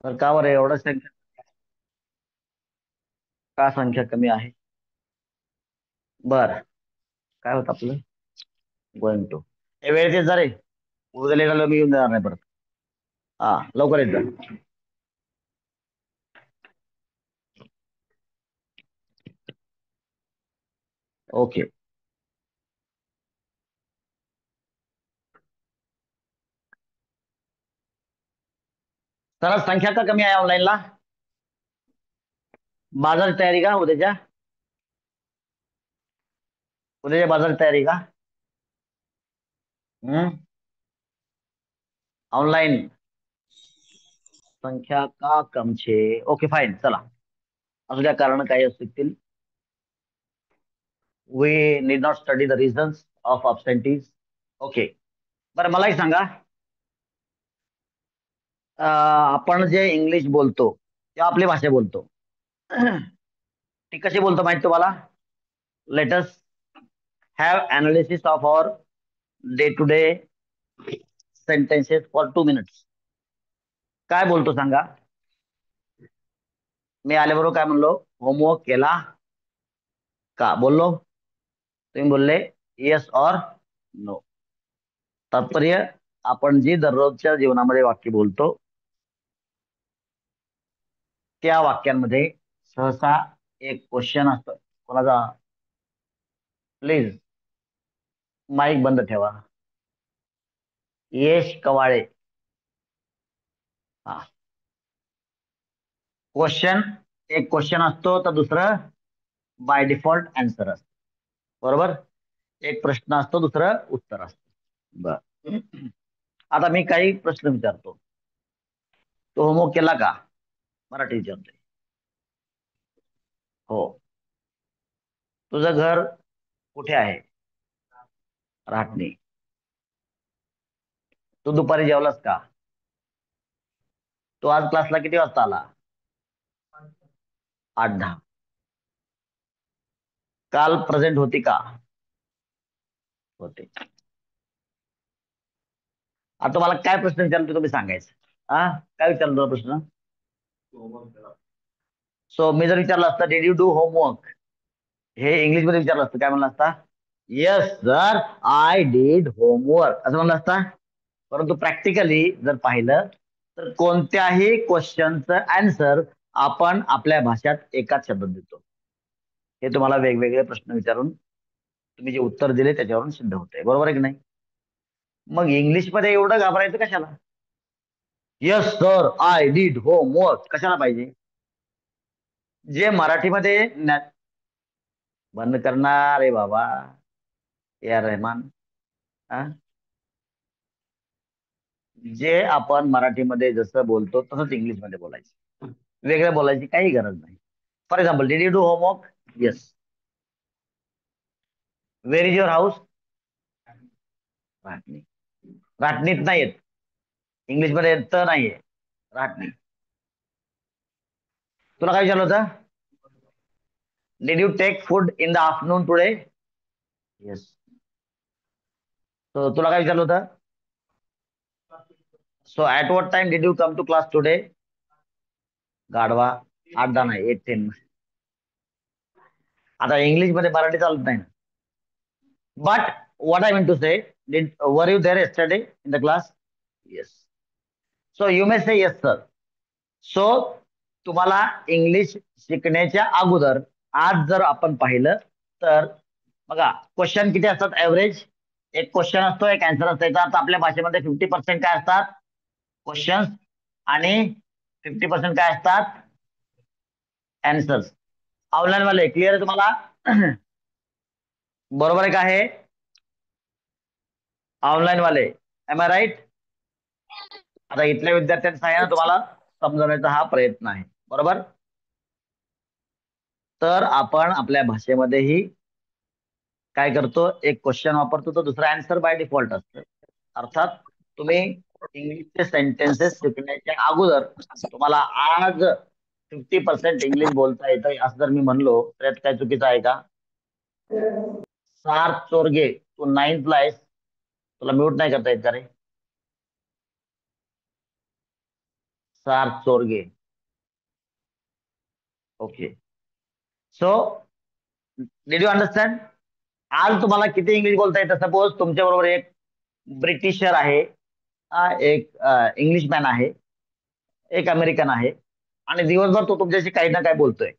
तर का बरं एवढं संख्या, का संख्या कमी आहे? बर, काय होतं आपलं? Going to. हे वेळेत येत जा रे, उद्या लेट आलं मी येऊन देणार नाही परत. हा, लवकर येत जा. ओके. तर संख्या का कमी आहे ऑनलाईनला? बाजाराची तयारी का उद्याच्या? उद्याच्या बाजाराची तयारी का? हम्म. ऑनलाईन संख्या का कम छे? ओके फाईन, चला. असू द्या, कारण काही असतील. We need not study the reasons of absentees. Okay. बरं, मला एक सांगा. आपण जे इंग्लिश बोलतो किंवा आपली भाषा बोलतो ती कशी बोलतो माहिती तुम्हाला? Let's have analysis of our day to day sentences for 2 minutes. काय बोलतो सांगा? मी आल्याबरोबर काय म्हणलो? होमवर्क केला का बोललो? तुम्ही बोलले येस और नो. तात्पर्य, आपण जी दररोजच्या जीवनामध्ये वाक्य बोलतो त्या वाक्यांमध्ये सहसा एक क्वेश्चन असतं. कोणाचा? प्लीज माईक बंद ठेवा. यश कवाळे. हा. क्वेश्चन, एक क्वेश्चन असतो तर दुसरं बाय डिफॉल्ट आन्सर असतं. बरोबर? एक प्रश्न असतो, दुसरं उत्तर असतं. बर. आता मी काही प्रश्न विचारतो. तो होमवर्क केला का? मराठी विचारतोय. हो. तुझं घर कुठे आहे? राहटणी. तू दुपारी जेवलास का? तू आज क्लासला किती वाजता आला? 8-10. काल प्रेझेंट होती का? होते. आता तुम्हाला काय प्रश्न विचारतो तुम्ही सांगायचं. हा, काय विचारलं तुला प्रश्न? सो मी जर विचारलं असतं डिड यू डू होमवर्क, हे इंग्लिश मध्ये विचारलं असतं, काय म्हणलं असता? Yes sir, I did homework असं म्हणलं असता. परंतु प्रॅक्टिकली जर पाहिलं तर कोणत्याही क्वेश्चनचं आन्सर आपण आपल्या भाषेत एकाच शब्दात देतो. हे तुम्हाला वेगवेगळे प्रश्न विचारून तुम्ही जे उत्तर दिले त्याच्यावरून सिद्ध होतंय. बरोबर आहे की नाही? मग इंग्लिश मध्ये एवढं घाबरायचं कशाला? Yes sir, I did homework कशाला पाहिजे? जे मराठीमध्ये बंद करणार रे बाबा, ए आर रहमान. हा? जे आपण मराठीमध्ये जसं बोलतो तसंच इंग्लिशमध्ये बोलायचं. वेगळं बोलायची काही गरज नाही. For example, did you do homework? Yes. Where is your house? राटणी. राटणीत नाही येत. इंग्लिशमध्ये तर नाहीये. राटणी. तुला काय विचारलं होतं? Did you take food in the afternoon today? Yes. तुला काय विचारलं होतं? So at what time did you come to class today? गाढवा. 8-10 नाही, 8-10. आता इंग्लिश मध्ये मराठी चालत नाही ना. But what I mean to say, did were you there yesterday in the class? Yes. So you may say yes sir. So तुम्हाला English शिकण्याच्या अगोदर आज जर आपण पाहिलं तर बघा, क्वेश्चन किती असतात ऍव्हरेज? एक क्वेश्चन असतो, एक आन्सर असतो. याचा अर्थ आपल्या भाषेमध्ये 50% काय असतात? क्वेश्चन्स. आणि 50% काय असतात? आन्सर्स. ऑनलाईन वाले क्लिअर आहे तुम्हाला? बरोबर आहे का हे? ऑनलाईन वाले, एम आय राईट? आता इथल्या विद्यार्थ्यांनी सांगा तुम्हाला समजवण्याचा हा प्रयत्न आहे. बरोबर? तर आपण आपल्या भाषेमध्येही काय करतो, एक क्वेश्चन वापरतो तर दुसरा आन्सर बाय डिफॉल्ट असतं. अर्थात तुम्ही इंग्लिशचे सेंटेन्सेस शिकण्याच्या अगोदर तुम्हाला आज 50% इंग्लिश बोलता येतं असं जर मी म्हणलो तर यात काय चुकीचं आहे का? सार्थ चोरगे, तू 9th ला आहेस, तुला म्यूट नाही करता येत का रे? सार Chorge. Okay. So did you understand? आज तुम्हाला किती इंग्लिश बोलता येतं? सपोज तुमच्या बरोबर एक ब्रिटिशर आहे, एक इंग्लिशमॅन आहे, एक अमेरिकन आहे, आणि दिवसभर तो तुमच्याशी काही ना काही बोलतोय.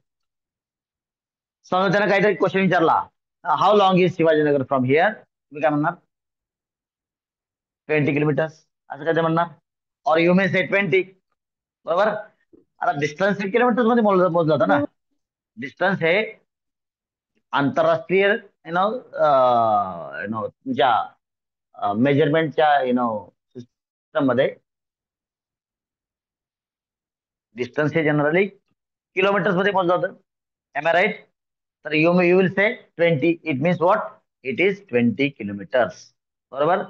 समजा त्याने काहीतरी क्वेश्चन विचारला, how long is Shivajinagar from here? तुम्ही काय म्हणणार? 20 किलोमीटर्स, असं काय ते म्हणणार? और यू मे से 20. बरोबर. आता डिस्टन्स हे किलोमीटर्स मध्ये मोजलं जातं ना. डिस्टन्स हे आंतरराष्ट्रीय तुमच्या मेजरमेंटच्या सिस्टम मध्ये डिस्टन्स हे जनरली किलोमीटर्स मध्ये मोजलं जातं. Am I right? तर you will say 20. It means what? It is 20 kilometres. बरोबर.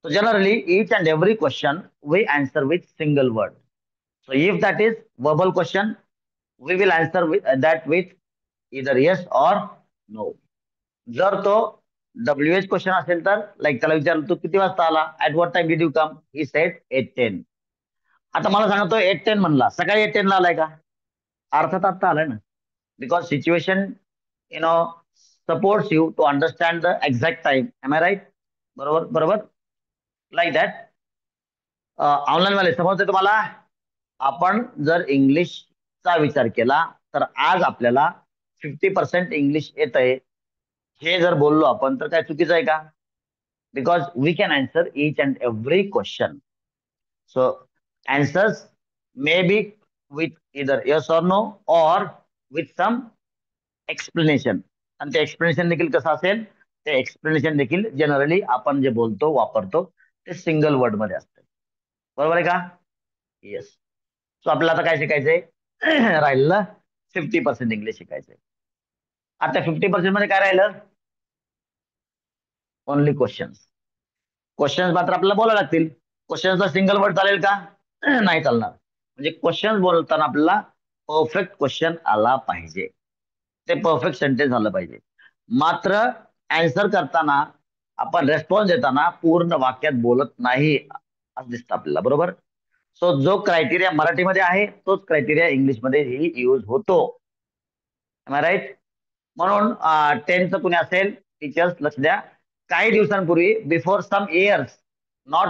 So generally, each and every question we answer with single word. So if that is verbal question, we will answer that with either yes or no. जर तो WH question असेल तर like त्याला विचारलं तू किती वाजता आला? At what time did you come? He said 8:10. आता मला सांगा, तो 8:10 म्हणला, सकाळी 8:10 ला आलाय का? अर्थात आता आलाय ना. Because situation you know supports you to understand the exact time. Am I right? बरोबर बरोबर. Like that. ऑनलाईन वाले समजते तुम्हाला? आपण जर इंग्लिशचा विचार केला तर आज आपल्याला 50% इंग्लिश येत आहे, हे जर बोललो आपण तर काय चुकीचं आहे का? Because we can answer each and every question. So answers may be with either yes or no or with some explanation. आणि ते एक्सप्लेनेशन देखील कसं असेल? ते एक्सप्लेनेशन देखील जनरली आपण जे बोलतो वापरतो ते सिंगल वर्ड मध्ये असते. बरोबर आहे का? येस. सो आपल्याला आता काय शिकायचंय? राहिलं 50% इंग्लिश शिकायचंय. आता 50% मध्ये काय राहिलं? Only questions. क्वेश्चन्स मात्र आपल्याला बोलायला लागतील. क्वेश्चन्सचा सिंगल वर्ड चालेल का? नाही चालणार. म्हणजे क्वेश्चन बोलताना आपल्याला परफेक्ट क्वेश्चन आला पाहिजे, ते परफेक्ट सेंटेन्स झालं पाहिजे. मात्र आन्सर करताना आपण रेस्पॉन्स देताना पूर्ण वाक्यात बोलत नाही असं दिसतं आपल्याला. बरोबर. सो जो क्रायटेरिया मराठीमध्ये आहे तोच क्रायटेरिया इंग्लिशमध्येही यूज होतो. राईट? म्हणून 10चं कुणी असेल, टीचर्स लक्ष द्या. काही दिवसांपूर्वी, बिफोर सम इयर्स, नॉट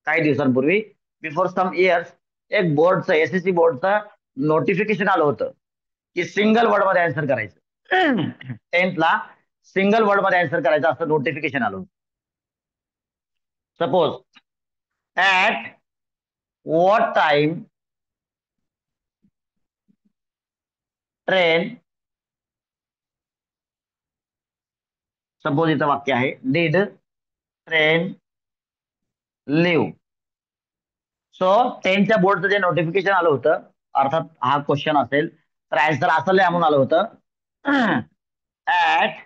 काही दिवसांपूर्वी, बिफोर सम इयर्स, एक बोर्डचं, एसएससी बोर्डचं नोटिफिकेशन आलं होतं की सिंगल वर्ड मध्ये आन्सर करायचं. 10th सिंगल वर्ड मध्ये आन्सर करायचं असं नोटिफिकेशन आलं होतं. Suppose at what time train, suppose इथं वाक्य आहे, डिड ट्रेन लिव्ह. सो 10च्या बोर्डचं जे नोटिफिकेशन आलं होतं, अर्थात हा क्वेश्चन असेल तर आन्सर असं लिहा म्हणून आलं होतं, ऍट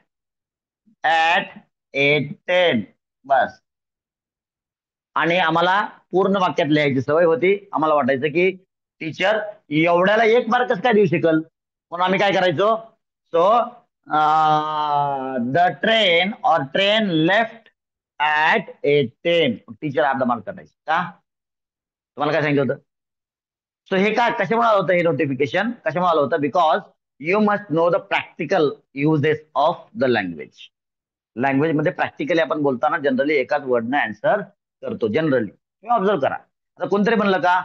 ऍट 8:10. बस. आणि आम्हाला पूर्ण वाक्यात लिहायची सवय होती. आम्हाला वाटायचं की टीचर एवढ्याला एक मार्क कसं काय देऊ शकेल, म्हणून आम्ही काय करायचो? सो द ट्रेन और ट्रेन लेफ्ट ऍट 8:10. टीचर अर्धा मार्क काढायचे का? तुम्हाला काय सांगितलं होतं? सो हे काय कशामुळे आलं होतं? हे नोटिफिकेशन कशामुळे आलं होतं? Because you must know the practical uses of the language. Language मध्ये प्रॅक्टिकली आपण बोलताना जनरली एकाच वर्डने आन्सर करतो. जनरली तुम्ही ऑब्झर्व करा. आता कोणतरी म्हणलं का,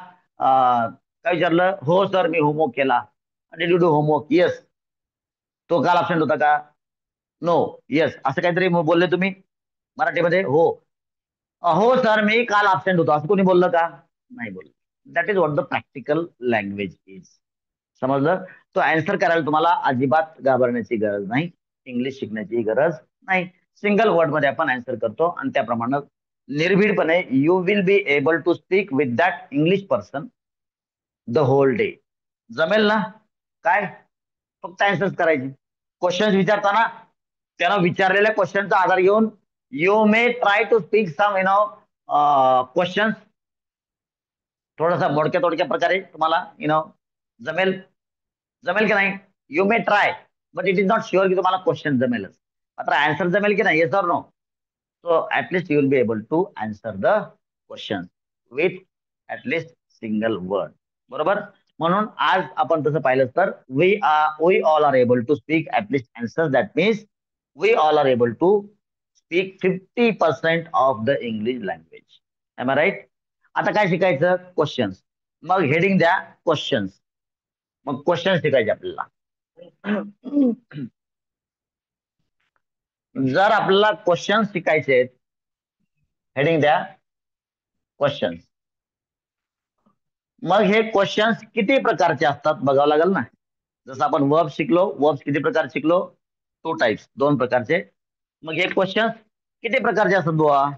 काय विचारलं, हो सर मी होमवर्क केला. Did you do homework? Yes. तो काल अब्सेंट होता का? नो. येस. असं काहीतरी बोलले तुम्ही मराठीमध्ये. हो. हो सर मी काल अब्सेंट होतो, असं कोणी बोललं का? नाही बोललं. That is what the practical language is. समजलं? तो आन्सर करायला तुम्हाला अजिबात घाबरण्याची गरज नाही, इंग्लिश शिकण्याची गरज नाही. सिंगल वर्ड मध्ये आपण आन्सर करतो आणि त्याप्रमाणे निर्भीडपणे you will be able to speak with that English person the whole day. जमेल ना? काय फक्त आन्सर्स करायची. क्वेश्चन विचारताना त्यानं विचारलेल्या क्वेश्चनचा आधार घेऊन you may try to speak some question थोडासा मोडक्या तोडक्या प्रकारे तुम्हाला जमेल. जमेल की नाही? You may try, but it is not sure की तुम्हाला क्वेश्चन जमेलच. मात्र आन्सर जमेल की नाही? Yes or no? So at least you will be able to answer the question with at least single word. बरोबर. म्हणून आज आपण तसं पाहिलं तर we all are able to speak at least answer. That means we all are able to speak 50% of the English language. Am I right? आता काय शिकायचं? क्वेश्चन्स. मग हेडिंग द्या क्वेश्चन्स. मग क्वेश्चन शिकायचे आपल्याला. जर आपल्याला क्वेश्चन शिकायचे आहेत, हेडिंग द्या क्वेश्चन्स. मग हे क्वेश्चन्स किती प्रकारचे असतात बघावं लागेल ना. जसं आपण वर्ब शिकलो, वर्ब किती प्रकार शिकलो? 2 टाइप्स, 2 प्रकारचे. मग हे क्वेश्चन्स किती प्रकारचे असतात बुवा?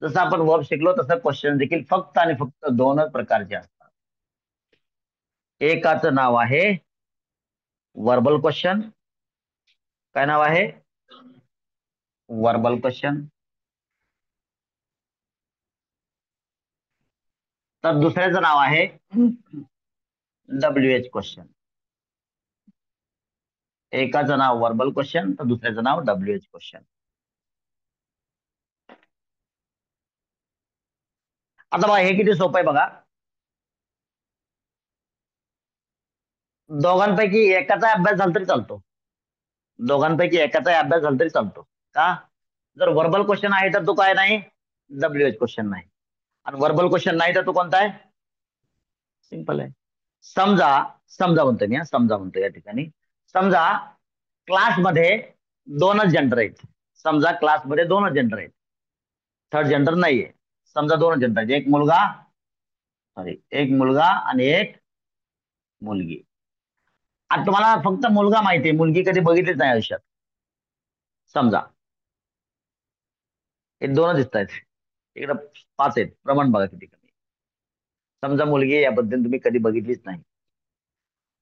जसं आपण वर्ब शिकलो तसं क्वेश्चन देखील फक्त आणि फक्त 2च प्रकारचे असतात. एकाचं नाव आहे वर्बल क्वेश्चन. काय नाव आहे? Verbal question. तर दुसऱ्याचं नाव आहे WH क्वेश्चन. एकाचं नाव वर्बल क्वेश्चन तर दुसऱ्याचं नाव WH क्वेश्चन. आता बघा हे किती सोपं आहे बघा. दोघांपैकी एकाचा अभ्यास झाला तरी चालतो. दोघांपैकी एकाचा अभ्यास झाला तरी चालतो. का? जर वर्बल क्वेश्चन आहे तर तो काय नाही? WH क्वेश्चन नाही. आणि वर्बल क्वेश्चन नाही तर तो कोणता आहे? सिंपल आहे. समजा समजा म्हणतो मी, समजा म्हणतो या ठिकाणी. समजा क्लासमध्ये 2च जेंडर आहेत. समजा क्लासमध्ये 2च जेंडर आहेत, थर्ड जेंडर नाहीये. समजा 2च जेंडर आहेत, एक मुलगा, सॉरी, एक मुलगा आणि एक मुलगी. आता तुम्हाला फक्त मुलगा माहिती आहे, मुलगी कधी बघितलीच नाही आयुष्यात. समजा हे 2च दिसत आहेत, इकडे 5 आहेत. प्रमाण बघा किती कमी. समजा मुलगी याबद्दल तुम्ही कधी बघितलीच नाही.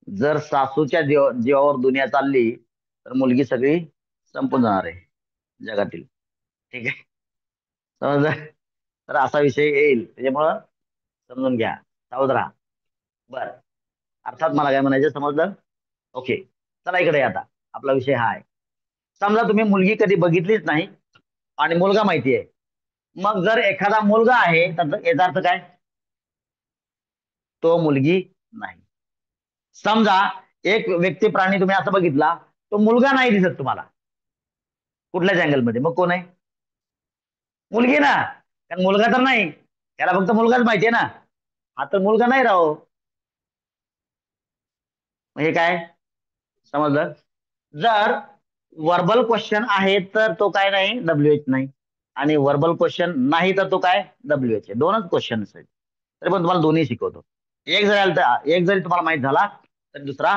जर सासूच्या जीवावर दुनिया चालली तर मुलगी सगळी संपून जाणार आहे जगातील. ठीक आहे, समजलं? तर असा विषय येईल, त्याच्यामुळं समजून घ्या, सावध राहा. बर, अर्थात मला काय म्हणायचं समजलं? ओके, चला इकडे आता. आपला विषय हा आहे. समजा तुम्ही मुलगी कधी बघितलीच नाही आणि मुलगा माहिती आहे. मग जर एखादा मुलगा आहे तर याचा अर्थ काय? तो मुलगी नाही. समजा एक व्यक्ती प्राणी तुम्ही असं बघितला, तो मुलगा नाही दिसत तुम्हाला कुठल्याच अँगलमध्ये, मग कोण आहे? मुलगी ना. कारण मुलगा तर नाही, त्याला फक्त मुलगाच माहितीये ना. हा तर मुलगा नाही राहो. मग हे काय? समजलं? जर वर्बल क्वेश्चन आहे तर तो काय नाही? WH नाही. आणि वर्बल क्वेश्चन नाही तर तो काय? WH आहे. 2च क्वेश्चन आहेत. तरी पण तुम्हाला दोन्ही शिकवतो. एक जरी आलं तर, एक जरी तुम्हाला माहित झाला तर दुसरा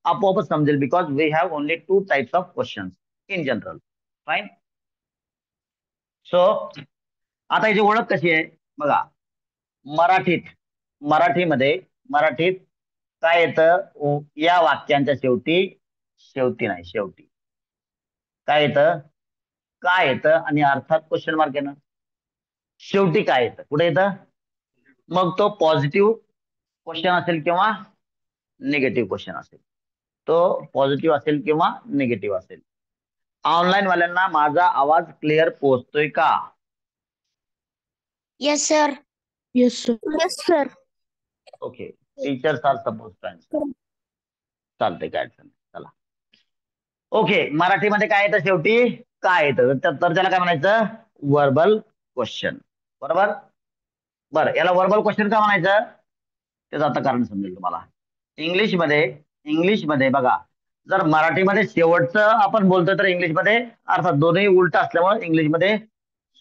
आपोआपच समजेल. Because we have only 2 types of question in general. Fine. So आता याची ओळख कशी आहे बघा. मराठीत मराठीमध्ये मराठीत काय येतं? या वाक्यांच्या शेवटी, शेवटी नाही, शेवटी काय येतं? काय येतं आणि अर्थात क्वेश्चन मार्क आहे ना. शेवटी काय येतं? कुठे येतं? मग तो पॉझिटिव्ह क्वेश्चन असेल किंवा निगेटिव्ह क्वेश्चन असेल. तो पॉझिटिव्ह असेल किंवा निगेटिव्ह असेल. ऑनलाईन वाल्यांना माझा आवाज क्लिअर पोहोचतोय का? Yes, sir. Yes, sir. Yes, sir. Okay, teachers are suppose to answer. चालतंय, काय अडचण नाही. चला. ओके, मराठीमध्ये काय येतं शेवटी? काय येतं? तर त्याला काय म्हणायचं? Verbal question. बरोबर. बरं, याला वर्बल क्वेश्चन का म्हणायचं? त्याचं आता कारण समजेल तुम्हाला. इंग्लिशमध्ये इंग्लिशमध्ये बघा, जर मराठीमध्ये शेवटचं आपण बोलतो तर इंग्लिशमध्ये अर्थात दोन्ही उलट असल्यामुळे इंग्लिशमध्ये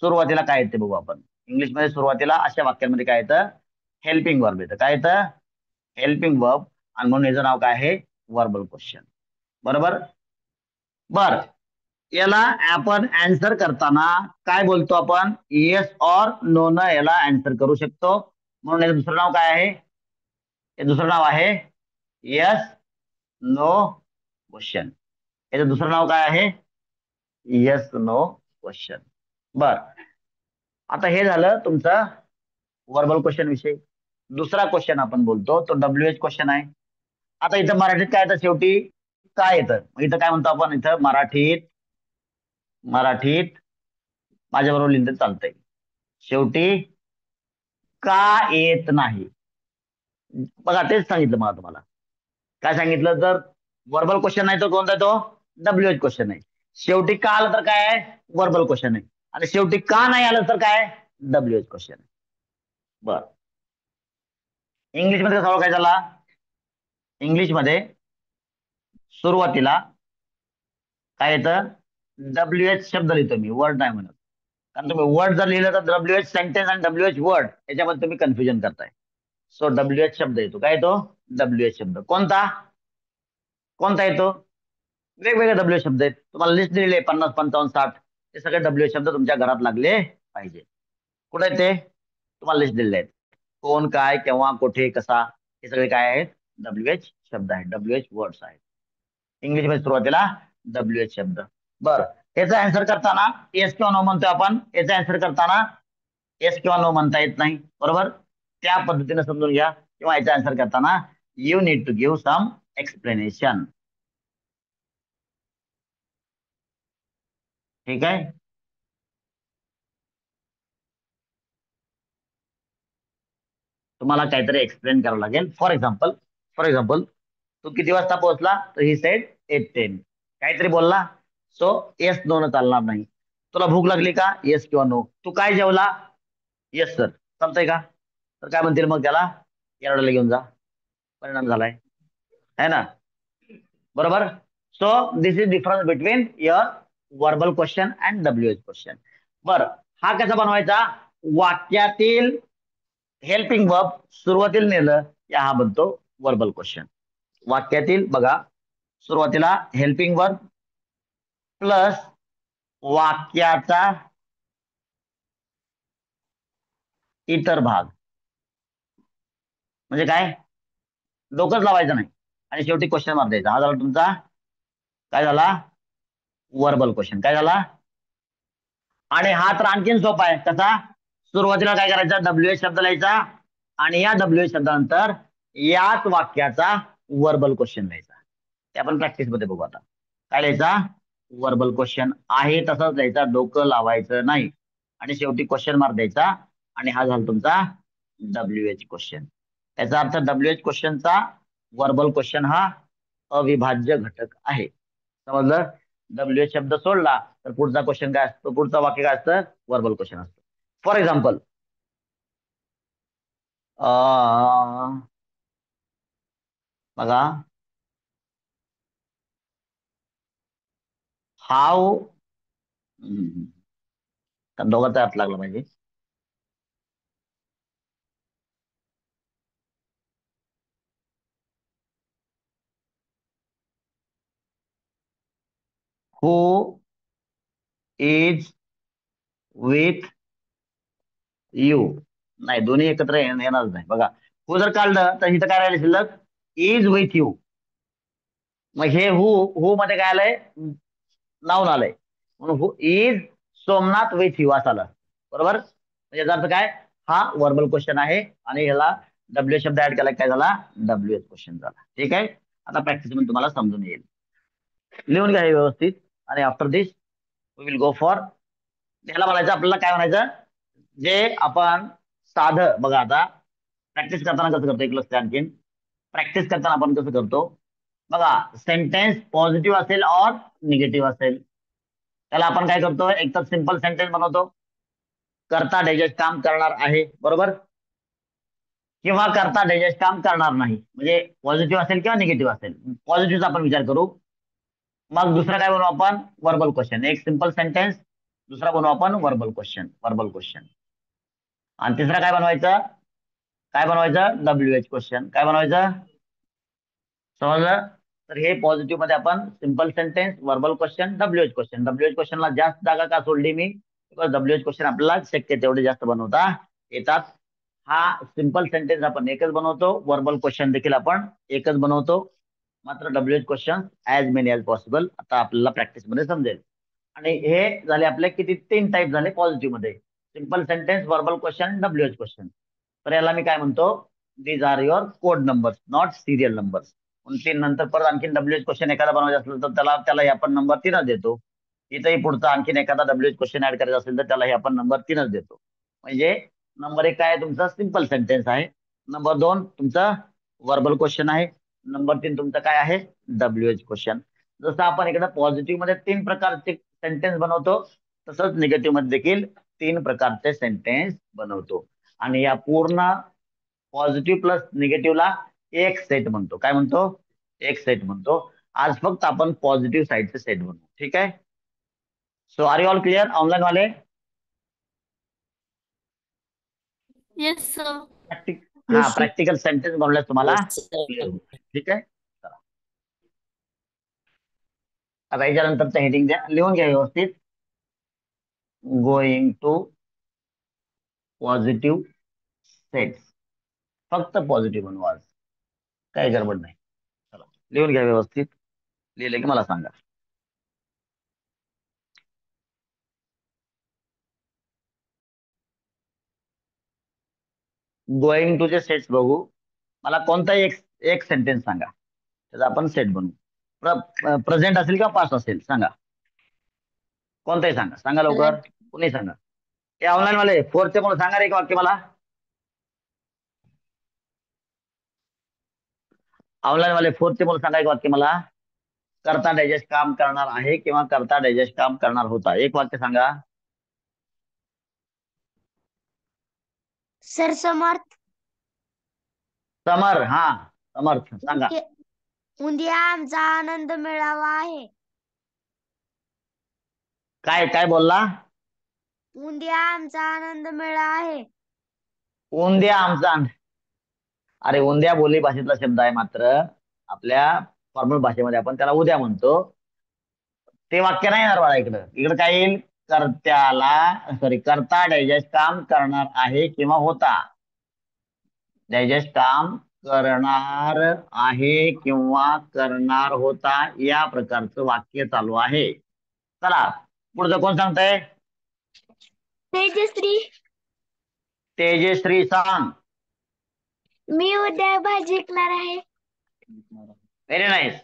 सुरुवातीला काय येते बघू आपण. इंग्लिशमध्ये सुरुवातीला अशा वाक्यांमध्ये काय येतं? हेल्पिंग वर्ब येतं. काय येतं? Helping verb. आणि म्हणून याचं नाव काय आहे? Verbal question. बरोबर. बर, याला आपण आन्सर करताना काय बोलतो आपण? येस और नो न याला आन्सर करू शकतो. म्हणून याचं दुसरं नाव काय आहे? हे दुसरं नाव आहे येस नो क्वेश्चन. याचं दुसरं नाव काय आहे? Yes no question. बर, आता हे झालं तुमचं वर्बल क्वेश्चन विषयी. दुसरा क्वेश्चन आपण बोलतो तो WH क्वेश्चन आहे. आता इथं मराठीत काय येतं शेवटी? काय येतं? मग इथं काय म्हणतो आपण? इथं मराठीत मराठीत माझ्याबरोबर लिहिलं तरी चालतंय. शेवटी का येत नाही? बघा तेच सांगितलं मला तुम्हाला. काय सांगितलं? तर वर्बल क्वेश्चन नाही तर कोणता आहे तो? WH क्वेश्चन आहे. शेवटी का आलं तर काय आहे? वर्बल क्वेश्चन आहे. आणि शेवटी का नाही आलं तर काय? WH क्वेश्चन आहे. बर, इंग्लिशमध्ये कसा काय झाला? इंग्लिशमध्ये सुरुवातीला काय येतं? WH शब्द लिहितो मी, वर्ड नाही म्हणत. कारण तुम्ही वर्ड जर लिहिलं तर WH सेंटेन्स आणि WH वर्ड याच्यामध्ये तुम्ही कन्फ्युजन करताय. सो WH शब्द येतो. काय येतो? WH शब्द. कोणता कोणता येतो? वेगवेगळे WH शब्द आहेत. तुम्हाला लिस्ट दिलेली आहे 50, 55, 60. हे सगळे WH शब्द तुमच्या घरात लागले पाहिजे. कुठे आहेत ते? तुम्हाला लिस्ट दिलेले आहेत. कोण, काय, केव्हा, कुठे, कसा, हे सगळे काय आहेत? WH शब्द आहेत, WH वर्ड्स आहेत. इंग्लिशमध्ये सुरुवातीला WH शब्द. बरं, याचा आन्सर करताना येस किंवा नो म्हणतोय आपण. याचा आन्सर करताना येस किंवा नो म्हणता येत नाही, बरोबर? त्या पद्धतीने समजून घ्या. किंवा याचा आन्सर करताना you need to give some explanation. ठीक आहे. तुम्हाला काहीतरी एक्सप्लेन करावं लागेल. फॉर एक्झाम्पल तू किती वाजता पोहोचला? तर ही सेड 8:10. काहीतरी बोलला, सो येस नो न चालणार नाही. तुला भूक लागली का? येस किंवा नो. तू काय जेवला? Yes sir. चालतंय का? तर काय म्हणतील मग त्याला? एरडाला घेऊन जा. परिणाम झालाय, है ना? बरोबर. So this is difference between your verbal question and WH question. बरं, हा कसा बनवायचा? वाक्यातील हेल्पिंग वर्ब सुरुवातीला नेलं या हा बनतो वर्बल क्वेश्चन. वाक्यातील बघा, सुरुवातीला हेल्पिंग वर्ब प्लस वाक्याचा इतर भाग. म्हणजे काय? डोकंच लावायचं नाही आणि शेवटी क्वेश्चन मार्क द्यायचा. हा झाला तुमचा काय झाला? Verbal question. काय झाला? आणि हा तर आणखीन सोपा आहे. कसा? सुरुवातीला काय करायचं? WH शब्द लिहायचा आणि या WH शब्दानंतर याच वाक्याचा वर्बल क्वेश्चन लिहायचा. ते आपण प्रॅक्टिस मध्ये बघू आता. काय लिहायचा? वर्बल क्वेश्चन आहे तसंच लिहायचा, डोकं लावायचं नाही. आणि शेवटी क्वेश्चन मार्क द्यायचा. आणि हा झाला तुमचा WH क्वेश्चन. याचा अर्थ WH क्वेश्चनचा वर्बल क्वेश्चन हा अविभाज्य घटक आहे. समजलं? WH शब्द सोडला तर पुढचा क्वेश्चन काय असतो? पुढचं वाक्य काय असतं? वर्बल क्वेश्चन असतं. फॉर एक्झाम्पल बघा, हाऊ दोघांचा अर्थ लागला पाहिजे. हु इज विथ यू. नाही, दोन्ही एकत्र येणारच नाही. बघा, हु जर काढलं तर इथं काय राहिलं शिल्लक? Is with you. मग हे हु मध्ये काय आलंय? नाऊन आलंय. म्हणून हु इज सोमनाथ विथ यू असं आलं. बरोबर. म्हणजे याचा अर्थ काय? हा वर्बल क्वेश्चन आहे आणि ह्याला WH शब्द ऍड केला, काय झाला? WH क्वेश्चन झाला. ठीक आहे. आता प्रॅक्टिस मध्ये तुम्हाला समजून येईल. लिहून घ्या हे व्यवस्थित. आणि after this we will go for. ह्याला म्हणायचं आपल्याला काय म्हणायचं? जे आपण साधं बघा, आता प्रॅक्टिस करताना कसं करतो एक लक्ष आणखीन. प्रॅक्टिस करताना आपण कसं करतो बघा, सेंटेन्स पॉझिटिव्ह असेल और निगेटिव्ह असेल त्याला आपण काय करतो? एक तर सिंपल सेंटेन्स बनवतो. करता डायजेस्ट काम करणार आहे, बरोबर. किंवा करता डायजेस्ट काम करणार नाही. म्हणजे पॉझिटिव्ह असेल किंवा निगेटिव्ह असेल. पॉझिटिव्हचा आपण विचार करू. मग दुसरा काय बनवू आपण? Verbal question. एक सिंपल सेंटेन्स, दुसरा बनवू आपण वर्बल क्वेश्चन. Verbal question. आणि तिसरा काय बनवायचं? काय बनवायचं? WH question. काय बनवायचं? समजलं? तर हे पॉझिटिव्ह मध्ये आपण simple sentence, verbal question, WH question. WH क्वेश्चनला जास्त जागा का सोडली मी? बिकॉज WH क्वेश्चन आपल्याला शक्य तेवढे जास्त बनवता येतात. हा सिंपल सेंटेन्स आपण एकच बनवतो, वर्बल क्वेश्चन देखील आपण एकच बनवतो. मात्र WH question as many as possible आता आपल्याला प्रॅक्टिस मध्ये समजेल. आणि हे झाले आपले किती? 3 टाईप झाले पॉझिटिव्ह मध्ये. Simple sentence, verbal question, WH question. तर याला मी काय म्हणतो? These are your code numbers, not serial numbers. 3 नंतर परत आणखीन WH क्वेश्चन एखादा बनवायचा असेल तर त्याला आपण नंबर 3च देतो. इथेही पुढचा आणखीन एखादा WH क्वेश्चन ऍड करायचा असेल तर त्यालाही आपण नंबर 3च देतो. म्हणजे नंबर 1 काय आहे तुमचा? सिंपल सेंटेन्स आहे. नंबर 2 तुमचं वर्बल क्वेश्चन आहे. नंबर 3 तुमचं काय आहे, WH क्वेश्चन. जसं आपण इकडे पॉझिटिव्ह मध्ये 3 प्रकारचे सेंटेन्स बनवतो, तसंच निगेटिव्ह मध्ये देखील 3 प्रकारचे सेंटेन्स बनवतो. आणि या पूर्ण पॉझिटिव्ह प्लस निगेटिव्हला एक सेट म्हणतो. काय म्हणतो, एक सेट म्हणतो. आज फक्त आपण पॉझिटिव्ह साईडचे सेट बनवू. ठीक आहे. So are you all clear online वाले? Yes sir. हा, प्रॅक्टिकल सेंटेन्स बनवल्यास तुम्हाला Yes, sir. क्लिअर होईल. ठीक आहे. चला, आता याच्यानंतरचं हेडिंग द्या, लिहून घ्या व्यवस्थित. Going to positive sets. फक्त पॉझिटिव्ह बनवा आज, काही गडबड नाही. चला, लिहून घ्या व्यवस्थित. लिहिले की मला सांगा. गोइंग टू चे सेट्स बघू. मला कोणताही एक एक सेंटेन्स सांगा, त्याचा आपण सेट बनवू. प्रेझेंट असेल किंवा पास्ट असेल, सांगा. कोणताही सांगा, सांगा लवकर. कुणी सांगा. हे ऑनलाईन वाले फोरचे म्हणून सांगा रे एक वाक्य मला. ऑनलाईन वाले फोरचे म्हणून सांगा एक वाक्य मला. करता डायजेस्ट काम करणार आहे किंवा करता डायजेस्ट काम करणार होता, एक वाक्य सांगा. सर समर्थ. समर, हा समर्थ सांगा. उद्या आमचा आनंद मेळावा आहे. काय काय बोलला. उद्या आमचा आनंद मेळावा आहे. उंद्या आमचा. अरे उंद्या बोली भाषेतला शब्द आहे, मात्र आपल्या फॉर्मल भाषेमध्ये आपण त्याला उद्या म्हणतो. ते वाक्य नाही येणार बाळा इकडं. इकडं काय येईल, करत्याला सॉरी करता डायजेस्ट काम करणार आहे किंवा होता. डायजेस्ट काम करणार आहे किंवा करणार होता, या प्रकारचं वाक्य चालू आहे. चला पुढचं कोण सांगताय. तेजश्री. तेजश्री सांग. मी उद्या भाजी विकणार आहे. Very nice.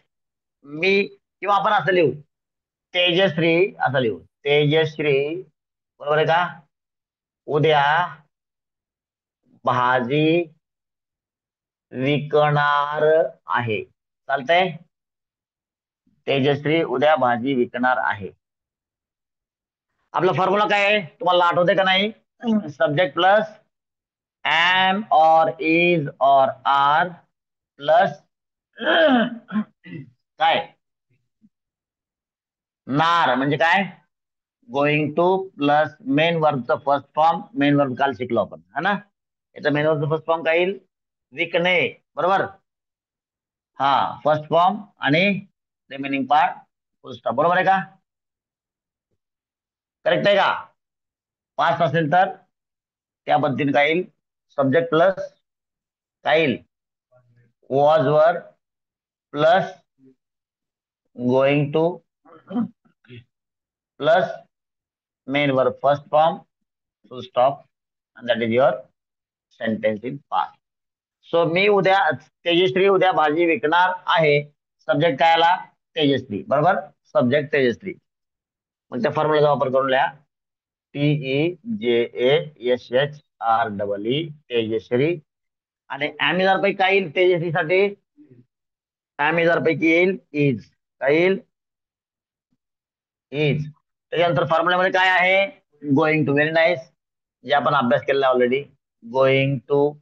मी किंवा आपण असं लिहू, तेजश्री असं लिहू. तेजश्री, बरोबर आहे का. उद्या भाजी विकणार आहे, चालतंय. तेजश्री उद्या भाजी विकणार आहे. आपला फॉर्म्युला काय आहे तुम्हाला आठवते का नाही. Subject plus am or is or are plus काय, नार म्हणजे काय, गोइंग टू प्लस मेन वर्बचं फर्स्ट फॉर्म. मेन वर्ब काल शिकलो आपण, है ना. याचा मेन वर्बचं फर्स्ट फॉर्म काय येईल, विकणे, बरोबर. हा, फर्स्ट फॉर्म आणि रिमेनिंग पार्ट फुल स्टॉप, बरोबर आहे का. करेक्ट आहे का. पास्ट असेल तर त्या पद्धतीने काय येईल, सब्जेक्ट प्लस काय येईल, was were plus going to plus main verb first form full stop, and that is your sentence in past. So मी उद्या, तेजश्री उद्या भाजी विकणार आहे. सब्जेक्ट काय आला, तेजश्री, बरोबर. सब्जेक्ट तेजश्री. मग त्या फॉर्म्युलाचा वापर करून लिहा. TEJASHREE तेजश्री. आणि ऍमिजार पैकी काय येईल तेजश्रीसाठी, ऍमिजार पैकी येईल इज. काय येईल, इज. त्याच्यानंतर फॉर्म्युल्यामध्ये काय आहे, गोइंग टू. व्हेरी नाईस, जे आपण अभ्यास केलेला ऑलरेडी. गोइंग टू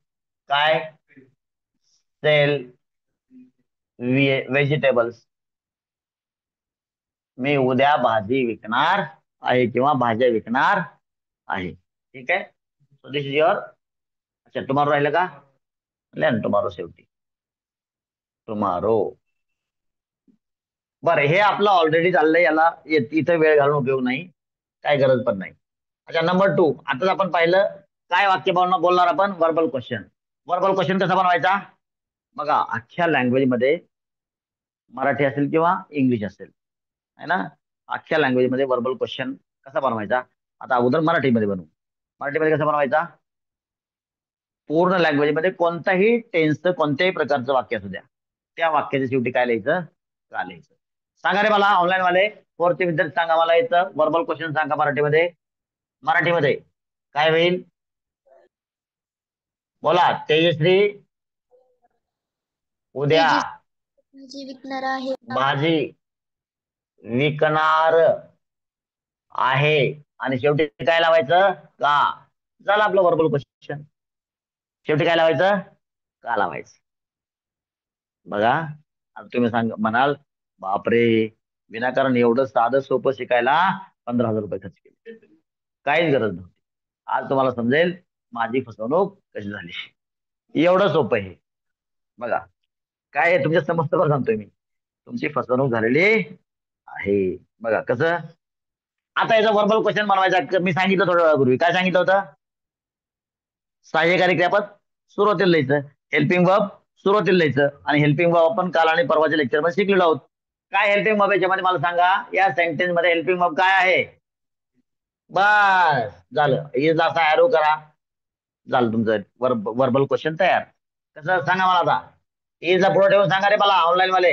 काय, सेल व्हेजिटेबल्स. मी उद्या भाजी विकणार आहे किंवा भाज्या विकणार आहे. ठीक आहे. So this is your. अच्छा, टुमारो राहिलं का, लेन टुमारो शेवटी, टुमारो. बरं, हे आपलं ऑलरेडी चाललंय, याला इथं वेळ घालून उपयोग नाही, काय गरज पण नाही. अच्छा, नंबर 2. आताच आपण पाहिलं काय वाक्य बोलणार आपण, वर्बल क्वेश्चन. वर्बल क्वेश्चन कसा बनवायचा बघा. अख्ख्या लँग्वेज मध्ये, मराठी असेल किंवा इंग्लिश असेल, है ना, अख्ख्या लँग्वेज मध्ये वर्बल क्वेश्चन कसा बनवायचा. आता अगोदर मराठीमध्ये बनवू. मराठीमध्ये कसा बनवायचा, पूर्ण लँग्वेज मध्ये कोणताही टेन्सचं कोणत्याही प्रकारचं वाक्य असू द्या, त्या वाक्याच्या शेवटी काय लिहायचं, का लिहायचं. सांगा रे मला ऑनलाईन वाले फोरचे विद्यार्थी, सांगा मला याचं वर्बल क्वेश्चन सांगा मराठीमध्ये. मराठीमध्ये काय होईल, बोला तेजश्री उद्या भाजी विकणार आहे. भाजी विकणार आहे आणि शेवटी काय लावायचं का. झालं आपलं वर्बल क्वेश्चन. शेवटी काय लावायचं का लावायचं. बघा आता तुम्ही म्हणाल बापरे विनाकारण एवढं साधं सोपं शिकायला 15,000 रुपये खर्च केले. काहीच गरज नव्हती. आज तुम्हाला समजेल माझी फसवणूक कशी झाली. एवढं सोपं आहे. बघा काय आहे तुमच्या समजतं सांगतोय मी. तुमची फसवणूक झालेली आहे. बघा कसं. आता याचा वर्बल क्वेश्चन बनवायचा मी सांगितलं थोड्या वेळापूर्वी. काय सांगितलं होतं. सहाय्यकारी क्रियापद सुरुवातीला लिहायचं. हेल्पिंग वर्ब सुरुवातीला लिहायचं. आणि हेल्पिंग वर्ब आपण काल आणि परवाच्या लेक्चर मध्ये शिकलेलो आहोत. काय हेल्पिंग वर्ब याच्यामध्ये मला सांगा. या सेंटेन्स मध्ये हेल्पिंग वर्ब काय आहे. बस झालं. इज असा एरो करा. झालं तुमचं वर्बल क्वेश्चन तयार. कसं सांगा मला आता. इज ला पुढे ठेवून सांगा रे मला ऑनलाईन वाले.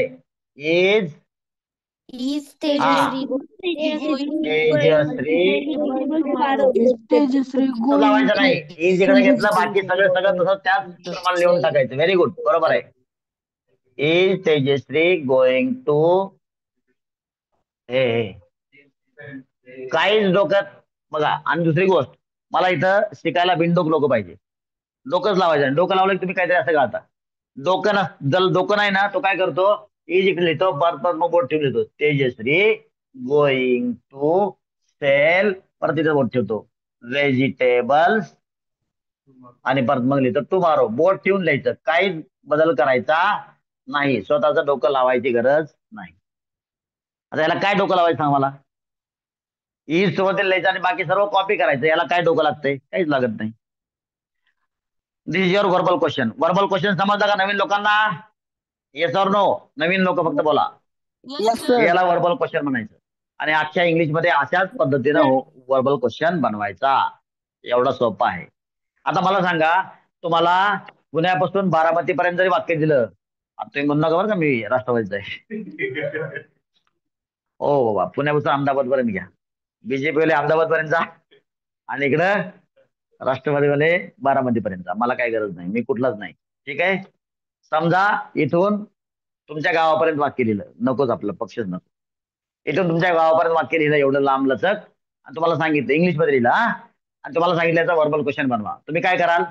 इज तेजश्री लावायचं नाही. इज इकडे घेतलं बाकी सगळं सगळं तसं त्याच प्रमाणे लिहून टाकायचं. व्हेरी गुड बरोबर आहे. इज तेजश्री गोइंग टू हे काहीच डोक्यात. बघा आणि दुसरी गोष्ट मला इथं शिकायला बिनडोक लोक पाहिजे. डोकंच लावायचं. डोकं लावलं की तुम्ही काहीतरी असं घालता. जर डोकं नाही ना तो काय करतो. इज इकडे लिहितो परत परत मग बोट ठेवून लिहितो. तेजश्री गोइंग टू सेल परत तिथे बोट ठेवतो. व्हेजिटेबल्स आणि परत मग लिहितो टुमारो. बोट ठेवून लिहायचं. काहीच बदल करायचा नाही. स्वतःचं डोकं लावायची गरज नाही. आता याला काय डोकं लावायचं सांग मला. इज सुरुवातीला लिहायचं आणि बाकी सर्व कॉपी करायचं. याला काय डोकं लागतंय. काहीच लागत नाही. This is your verbal question. Verbal question समजलं का नवीन लोकांना. Yes or no. नवीन लोक फक्त बोला. याला वर्बल क्वेश्चन म्हणायचं. आणि अख्ख्या इंग्लिश मध्ये अशाच पद्धतीनं वर्बल क्वेश्चन बनवायचा. एवढा सोपा आहे. आता मला सांगा तुम्हाला पुण्यापासून बारामती पर्यंत जरी वाक्य दिलं. आता तुम्ही म्हणू नका बरं का मी राष्ट्रवादीचा आहे. हो बाबा पुण्यापासून अहमदाबाद पर्यंत घ्या. बीजेपी वाले अहमदाबाद पर्यंत जा आणि इकडं राष्ट्रवादीवाले बारामती पर्यंत जा. मला काही गरज नाही. मी कुठलाच नाही. ठीक आहे. समजा इथून तुमच्या गावापर्यंत वाक्य लिहिलं. नकोच आपलं पक्षच नको. इथून तुमच्या गावापर्यंत वाक्य लिहिलं एवढं लांब लचक आणि तुम्हाला सांगितलं इंग्लिश मध्ये लिहिलं आणि तुम्हाला सांगितलं याचा वर्बल क्वेश्चन बनवा. तुम्ही काय कराल.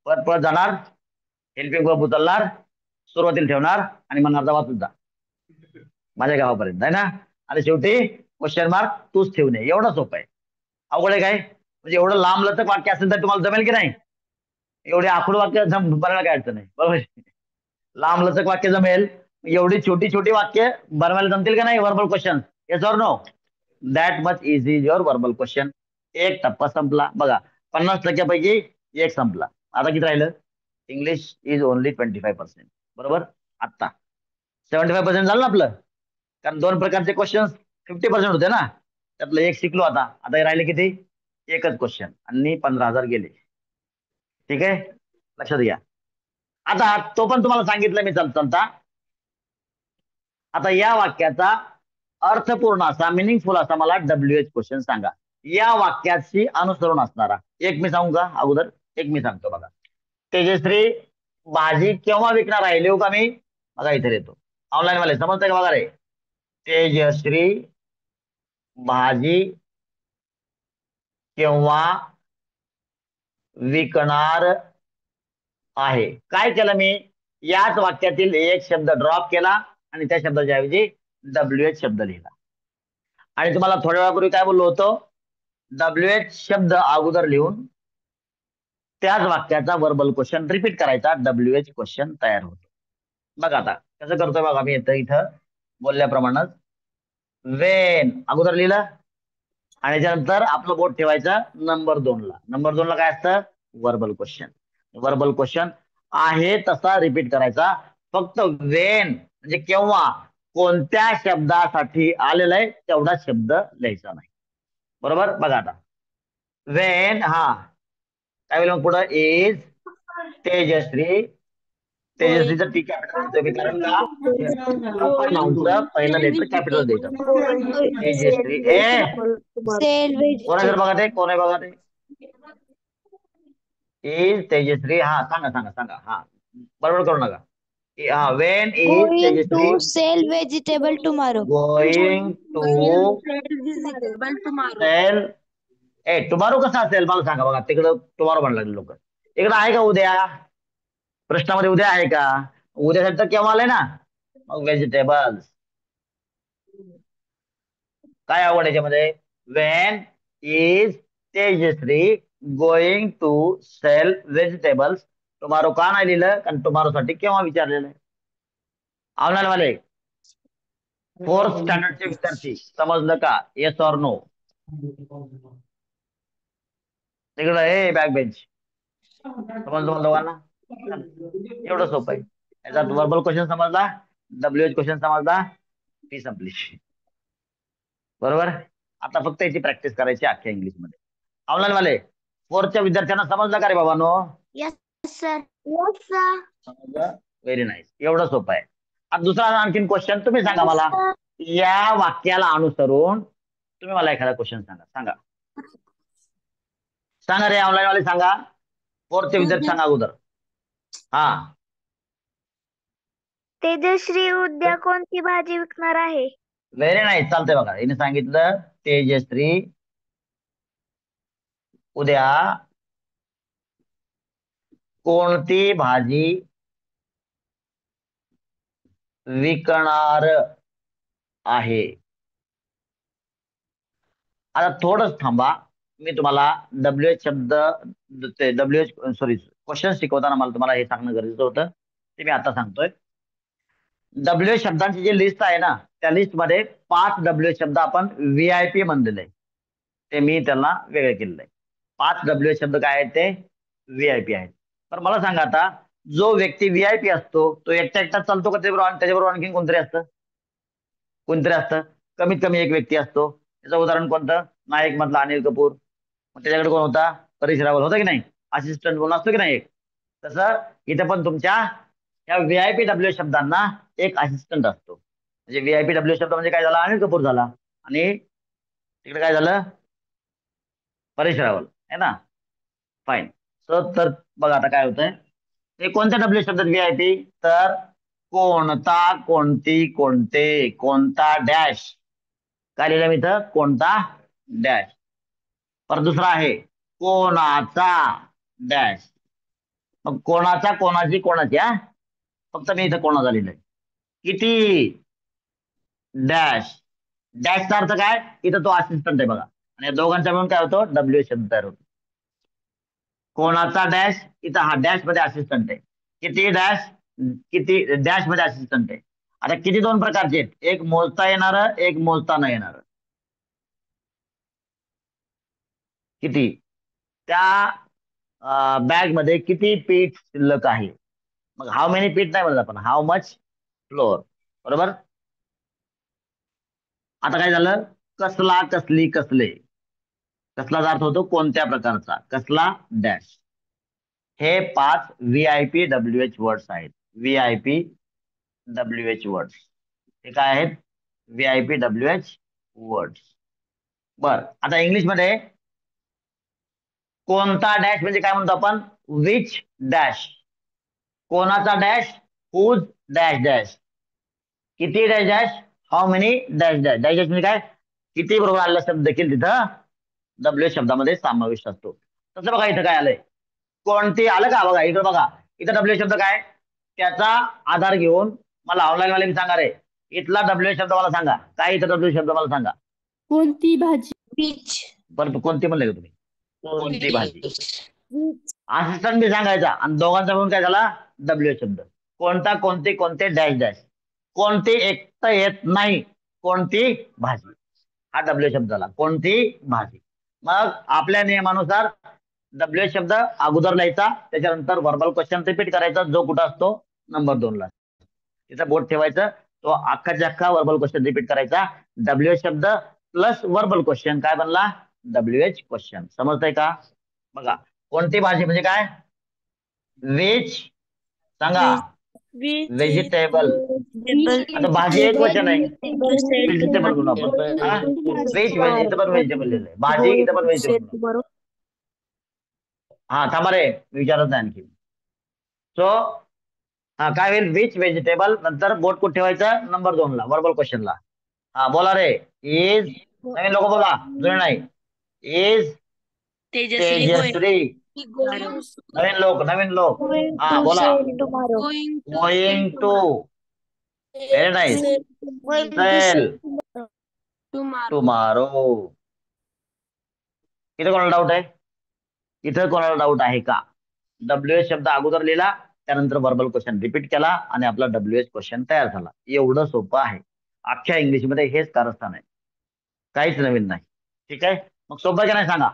परत परत जाणार. हेल्पिंग वर्ब उचलणार. सुरुवातीला ठेवणार आणि म्हणणार जा वाचून जा माझ्या गावापर्यंत आहे ना. आणि शेवटी क्वेश्चन मार्क तूच ठेवू नये. एवढं सोपं आहे. अवघड आहे काय. म्हणजे एवढं लांब लचक वाक्य असेल तर तुम्हाला जमेल की नाही. एवढे आखूड वाक्य बनायला काय अडचण नाही. बरोबर. लांब लचक वाक्य जमेल. एवढी छोटी छोटी वाक्य बनवायला जमतील का नाही verbal question. Yes or no. That much easy is your verbal question. एक टप्पा संपला. बघा 50% एक संपला. आता किती राहिलं. English is only 25%. बरोबर. आता 75% झालं ना आपलं. कारण 2 प्रकारचे क्वेश्चन 50% होते ना. त्यातलं एक शिकलो. आता आता राहिले किती. एकच क्वेश्चन आणि 15,000 गेले. ठीक आहे. लक्षात घ्या. आता तो पण तुम्हाला सांगितलं मी चालता. आता या वाक्याचा अर्थपूर्ण असा मिनिंगफुल असा मला WH क्वेश्चन सांगा. या वाक्याशी अनुसरून असणारा. एक मी सांगू का अगोदर. एक मी सांगतो बघा. तेजश्री भाजी केव्हा विकणार आहे. लिहू का मी. बघा इथे येतो. ऑनलाईन वाले समजतंय का बघा रे. तेजश्री भाजी केव्हा विकणार आहे. काय केलं मी. याच वाक्यातील एक शब्द ड्रॉप केला आणि त्या शब्दाच्या ऐवजी WH शब्द लिहिला. आणि तुम्हाला थोड्या वेळापूर्वी काय बोललो होतो. WH शब्द अगोदर लिहून त्याच वाक्याचा वर्बल क्वेश्चन रिपीट करायचा. WH क्वेश्चन तयार होतो. बघा आता कसं करतोय बघा मी इथं बोलल्याप्रमाणेच. वेन अगोदर लिहिलं आणि त्यानंतर आपलं बोट ठेवायचं नंबर 2 ला. नंबर 2 ला काय असतं वर्बल क्वेश्चन. वर्बल क्वेश्चन आहे तसा रिपीट करायचा. फक्त वेन म्हणजे केव्हा कोणत्या शब्दासाठी आलेला आहे तेवढा शब्द लिहायचा नाही. बरोबर. बघा आता वेन काय होईल मग पुढं. इज तेजश्री. तेजश्रीचं टी कॅपिटल देतोय मी कारण का नावाचं पहिलं लेटर कॅपिटल द्यायचं. तेजश्री कोण आहे बघा ते. कोण आहे बघा ते. इज तेजश्री, हा सांगा सांगा सांगा, हा बरोबर करू नका. हा, when is Going Tejashree to sell vegetable tomorrow. Going to Vegetable tomorrow. Sell. ए टुमारो कसा असेल मला सांगा, बघा तिकडं टुमारो म्हणलं लोक, इकडं आहे का उद्या? प्रश्नामध्ये उद्या आहे का? उद्यासाठी तर केव्हा आलंय ना, मग व्हेजिटेबल्स. काय आवड याच्यामध्ये? When is Tejashree going to sell vegetables tomorrow, का नाही लिहिलं? कारण टुमारो साठी केव्हा विचारलेलं आहे. आवनारवाले फोर्थ स्टँडर्डचे विद्यार्थी समजलं का? Yes or no? तिकडं हे बॅक बेंच समजलं मला दोघांना? चला, एवढं सोपं आहे. याचा वर्बल क्वेश्चन समजला, डब्ल्यूएच क्वेश्चन समजला, ती संपली. बरोबर. आता फक्त याची प्रॅक्टिस करायची अख्ख्या इंग्लिश मध्ये. वाले फोर्थच्या विद्यार्थ्यांना समजलं का रे बाबांनो? Yes, sir. Yes, sir. समजलं? Very nice. एवढं सोपं आहे. आता दुसरा आणखीन क्वेश्चन तुम्ही सांगा Yes, मला. sir. या वाक्याला अनुसरून तुम्ही मला एखादा क्वेश्चन सांगा. सांगा सांगा रे ऑनलाईन वाले सांगा. फोर्थचे विद्यार्थी सांगा अगोदर. हा, तेजश्री उद्या कोणती भाजी विकणार आहे? Very nice. चालतंय बघा, हिने सांगितलं तेजश्री उद्या कोणती भाजी विकणार आहे. आता थोडंच थांबा, मी तुम्हाला डब्ल्यूएच शब्द, डब्ल्यूएच सॉरी क्वेश्चन शिकवताना मला तुम्हाला हे सांगणं गरजेचं होतं, ते मी आता सांगतोय. डब्ल्यूएच शब्दांची जी लिस्ट आहे ना, त्या लिस्ट मध्ये 5 डब्ल्यूएच शब्द आपण व्हीआयपी म्हणलेले आहे, ते मी त्यांना वेगळे केलेलं आहे. 5 डब्ल्यूएच शब्द काय आहेत? ते व्हीआयपी आहेत. तर मला सांगा आता, जो व्यक्ती व्हीआयपी असतो तो एकटा एकटा चालतो का त्याच्याबरोबर आणखीन कोणतरी असतं? कोणतरी असतं, कमीत कमी एक व्यक्ती असतो. त्याचं उदाहरण कोणतं? नायक मधला अनिल कपूर. मग त्याच्याकडे कोण होता? परेश रावल होता की नाही? असिस्टंट कोण असतो की नाही एक? तसं इथं पण तुमच्या या व्हीआयपी डब्ल्यू शब्दांना एक असिस्टंट असतो. म्हणजे व्हीआयपी डब्ल्यू शब्द म्हणजे काय झाला? अनिल कपूर झाला. आणि तिकडे काय झालं? परेश रावल आहे ना. फाईन. तर बघा आता काय होतंय, हे कोणत्या डब्ल्यू शब्दात व्हीआयपी? तर कोणता, कोणती, कोणते, कोणता डॅश. काय लिहिलं मी इथं? कोणता डॅश. पर दुसरा आहे कोणाचा डॅश. मग कोणाचा, कोणाची, कोणाची, हा फक्त मी इथं कोणाचा लिहिलंय. किती डॅश. डॅशचा अर्थ काय? इथं तो असिस्टंट आहे बघा, आणि या दोघांचा मिळून काय होतो? डब्ल्यू शब्द तयार होतो. कोणाचा डॅश, इथं हा डॅश मध्ये असिस्टंट आहे. किती डॅश, किती डॅश मध्ये असिस्टंट आहे. आता किती दोन प्रकारचे आहेत, एक मोजता येणार, एक मोजता न येणार. किती, त्या बॅग मध्ये किती पीठ शिल्लक आहे. मग हाऊ मेनी पीठ नाही म्हणत आपण, हाऊ मच फ्लोअर. बरोबर. आता काय झालं? कसला, कसली, कसले. कसलाचा अर्थ होतो कोणत्या प्रकारचा, कसला डॅश. हे 5 व्हीआयपी डब्ल्यूएच वर्ड्स आहेत. व्हीआयपी डब्ल्यूएच वर्ड्स हे काय आहेत? VIP WH words. बर, आता इंग्लिश मध्ये कोणता डॅश म्हणजे काय म्हणतो आपण? Which dash. कोणाचा डॅश, हुज डॅश डॅश. किती dash dash, how many dash dash. Dash dash म्हणजे काय? किती बरोबर आलेला शब्द देखील तिथं डब्ल्यू शब्दामध्ये समाविष्ट असतो. तसं बघा इथं काय आलंय, कोणती आलं का? बघा इथं बघा, इथं डब्ल्यू शब्द काय, त्याचा आधार घेऊन मला ऑनलाईन वाले मी सांगा रे, इथला डब्ल्यू शब्द मला सांगा. काय इथं डब्ल्यू शब्द मला सांगा? कोणती भाजी? Which? परंतु कोणती म्हणले का तुम्ही? कोणती भाजी. असिस्टंट बी सांगायचा, आणि दोघांचा मिळून काय झाला? डब्ल्यू शब्द. कोणता, कोणते, कोणते, डॅश डॅश. कोणती एकटं येत नाही, कोणती भाजी. हा डब्ल्यू शब्द झाला, कोणती भाजी. मग आपल्या नियमानुसार डब्ल्यू शब्द अगोदर लिहायचा, त्याच्यानंतर वर्बल क्वेश्चन रिपीट करायचा, जो कुठं असतो नंबर 2 ला. तिथं बोट ठेवायचं, तो अख्खाच्या अख्खा वर्बल क्वेश्चन रिपीट करायचा. डब्ल्यू शब्द प्लस वर्बल क्वेश्चन काय बनला? WH question. समजतंय का? बघा, कोणती भाजी म्हणजे काय? व्हेज सांगा. व्हेजिटेबल. आता भाजी एक क्वेश्चन आहे, व्हेजिटेबल म्हणून आपण. व्हेज व्हेज इथं पण व्हेजिटेबल लिहिलंय. भाजी इथं पण व्हेजिटेबल. हा थांबा रे, मी विचारत नाही आणखी. सो हा काय होईल, विच व्हेजिटेबल नंतर बोट कुठे ठेवायचं, नंबर 2 ला वर्बल क्वेश्चनला. हा बोला रे. इज, नवीन लोक बोला, जुने नाही. इज तेजश्री तेजश्री, गोइंग नवीन लोक. Going हा to बोला. sell tomorrow. Going to sell going to, very nice. Going to sell sell tomorrow. Tomorrow. Tomorrow. इथे कोणाला डाऊट आहे? इथे कोणाला डाऊट आहे का? WH शब्द अगोदर लिहिला, त्यानंतर वर्बल क्वेश्चन रिपीट केला आणि आपला WH क्वेश्चन तयार झाला. एवढं सोपं आहे. अख्ख्या इंग्लिशमध्ये हेच कारस्थान आहे, काहीच नवीन नाही. ठीक आहे, मग सोपं की नाही सांगा.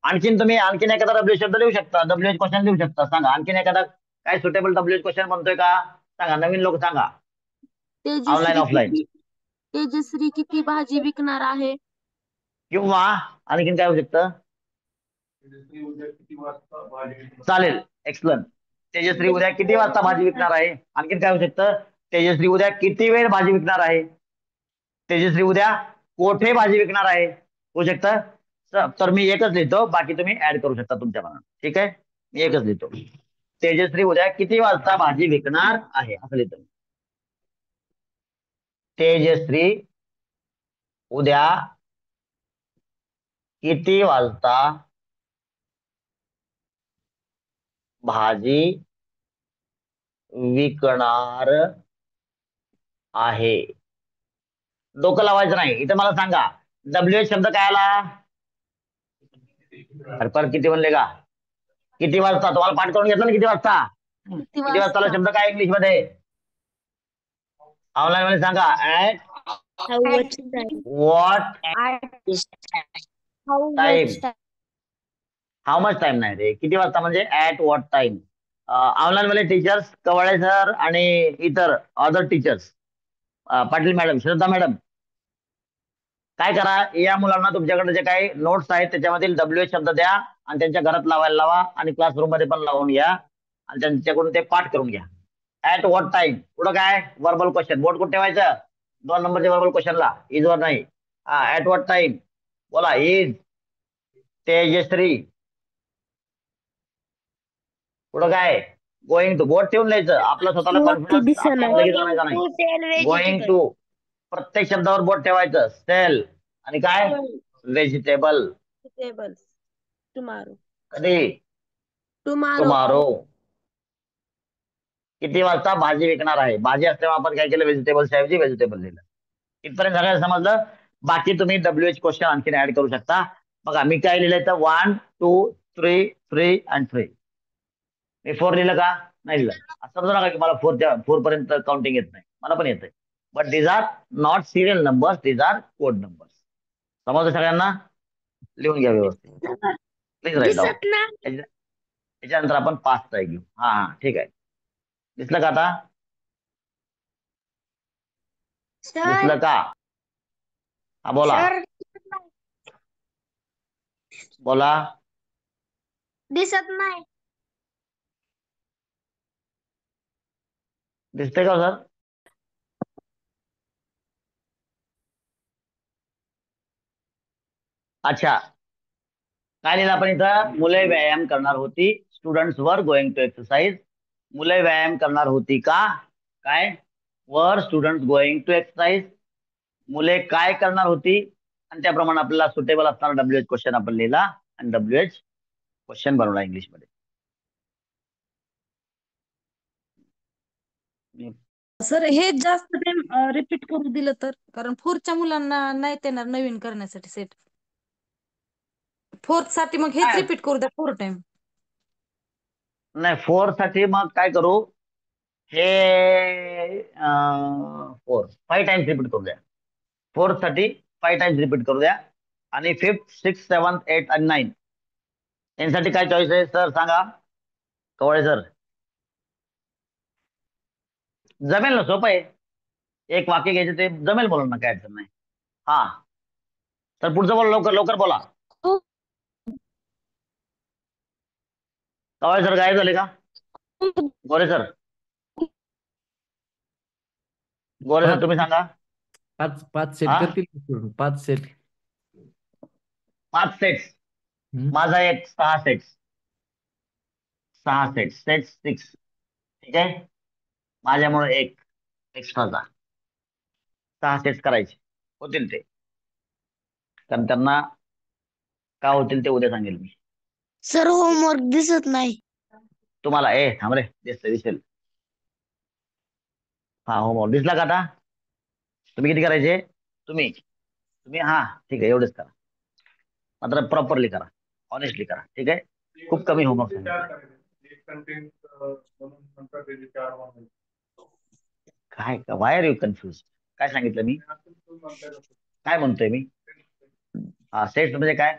आणखीन एखादा WH शब्द लिहू शकता, WH क्वेश्चन लिहू शकता. सांगा आणखीन एखादा काय सुटेबल WH क्वेश्चन बनतोय का? सांगा, नवीन लोक सांगा, ऑनलाईन ऑफलाईन. तेजश्री किती भाजी विकणार आहे? किंवा आणखीन काय होऊ शकतं? चालेल, एक्सलंट. तेजश्री उद्या किती वाजता भाजी विकणार आहे? आणखीन काय होऊ शकतं? तेजश्री उद्या किती वेळ भाजी विकणार आहे? तेजश्री उद्या कोठे भाजी विकणार आहे? होऊ शकतं. तर मी एकच लिहितो, बाकी तुम्ही ऍड करू शकता तुमच्या मनात. ठीक आहे, मी एकच लिहितो. तेजश्री उद्या किती वाजता भाजी विकणार आहे असं लिहितो. तेजश्री उद्या किती वाजता भाजी विकणार आहे? डोकं लावायचं नाही. इथं मला सांगा, WH शब्द काय आला? अरे पर किती म्हणले का? किती वाजता? तुम्हाला पाठ करून घेतलं ना, किती वाजता? किती वाजताला शब्द काय इंग्लिश मध्ये? ऑनलाईन मध्ये सांगा. At How much time? What How time. much time? How much time नाही रे, किती वाजता म्हणजे ऍट व्हॉट टाइम. ऑनलाईन मध्ये टीचर्स कवळे सर आणि इतर अदर टीचर्स, पाटील मॅडम, श्रद्धा मॅडम, काय करा, या मुलांना तुमच्याकडे जे काही नोट्स आहेत त्याच्यामधील WH शब्द द्या आणि त्यांच्या घरात लावायला लावा आणि क्लासरूम मध्ये पण लावून घ्या आणि त्यांच्याकडून ते पाठ करून घ्या. ऍट व्हॉट टाइम, पुढं काय वर्बल क्वेश्चन, बोर्ड कुठे ठेवायचं? 2 नंबरच्या वर्बल क्वेश्चनला, इज वर नाही. हा ऍट व्हॉट टाइम बोला. इज तेजश्री, पुढं काय गोइंग टू, बोर्ड ठेवून द्यायचं. आपला स्वतःला कॉन्फिडन्स आपल्याला लगेच आणायचा नाही. To sell going vegetable. To, प्रत्येक शब्दावर बोट ठेवायचं. सेल आणि काय व्हेजिटेबल. टुमारो. कधी? टुमारो. टुमारो. किती वाजता भाजी विकणार आहे? भाजी असल्यामुळे आपण काय केलं, व्हेजिटेबल्स ऐवजी व्हेजिटेबल लिहिलं. इथपर्यंत सगळ्यांना समजलं? बाकी तुम्ही WH क्वेश्चन आणखीन ऍड करू शकता. बघा मी काय लिहिलंय तर 1 2 3 3 अँड 3. मी 4 लिहिलं का? नाही लिहिलं. असं समजू नका की मला 4 पर्यंत काउंटिंग येत नाही, मला पण येतंय. But these are not serial numbers, these are code numbers. समजलं सगळ्यांना? लिहून घ्या व्यवस्थित, प्लीज राईट डाऊन. दिसत नाही. त्याच्यानंतर आपण 5चा घेऊ. हा हा ठीक आहे. दिसलं का आता? दिसलं सर, का? हा बोला, सर बोला. दिसत नाही. दिसतंय का सर? अच्छा, काय लिहिलं आपण इथं? मुले व्यायाम करणार होती. Students were going to exercise. मुले व्यायाम करणार होती का? काय वर स्टुडंट्स गोइंग टू एक्सरसाइज. मुले काय करणार होती? आणि त्याप्रमाणे आपल्याला सुटेबल असणारा WH क्वेश्चन आपण लिहिला आणि WH क्वेश्चन बनवला इंग्लिश मध्ये. सर हे जास्त टाइम रिपीट करू दिलं तर, कारण फोर्थच्या मुलांना नाही येणार नवीन करण्यासाठी सेट. फोर्थ साठी मग हेच काय? रिपीट करू द्या 4 टाइम. नाही 4 साठी मग काय करू, हे 5 टाइम्स रिपीट करू द्या. 4 साठी 5 टाइम्स रिपीट करू द्या आणि 5th 6th 7th 8th आणि 9th यांसाठी काय चॉईस आहे सर सांगा, कवळे सर? जमेल ना, सोपं आहे. एक वाक्य घ्यायचं, ते जमेल मुलांना, काय अडचण नाही. हा तर पुढचं बोला, लवकर लवकर बोला. कवळे सर गायब झाले का? गोरे सर, गोरे सर तुम्ही सांगा. 5 सेट हा करतील, 5 सेट. 5 सेट्स, माझा एक 6 सेट्स. 6 set, set 6. ठीक आहे. माझ्यामुळे एक एक्स्ट्राचा 6 सेट्स करायचे होतील ते, कारण त्यांना का होतील ते उद्या सांगेल मी सर होमवर्क दिसत नाही. तुम्हाला. थांब रे, दिसेल. हा, होमवर्क दिसला का आता? तुम्ही किती करायचे? तुम्ही तुम्ही हा, ठीक आहे, एवढेच करा. मात्र प्रॉपरली करा, ऑनेस्टली करा. ठीक आहे. खूप कमी होमवर्क काय, वाय आर यू कन्फ्युज? काय सांगितलं मी? काय म्हणतोय मी? हा, सेट्स म्हणजे काय?